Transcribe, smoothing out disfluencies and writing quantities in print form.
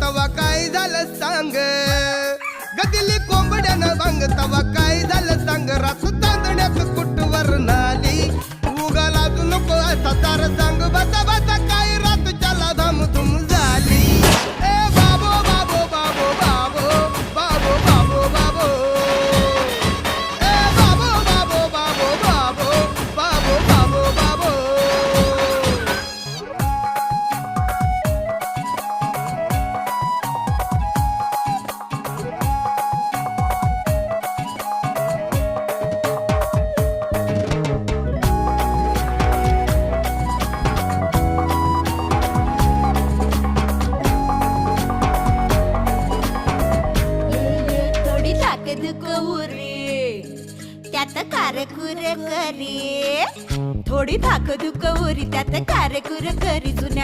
तवा काय झालं सांग गदिली कोंबड्यानं भांग तवा काय झालं सांग रास तांदण्यात कुटवर नाली उगाला अजून नको असा तार सांग बसा बसा काय रात चला धामधूम झाली ए बाबो बाबो बाबो बाबो बाबो बाबो बाबो ए बाबो बाबो बाबो बाबो बाबो बाबो बाबो थोडी ताकद कवरी त्यात कारकुर करी थोडी ताकद कवरी त्यात कारकुर करी जुन्या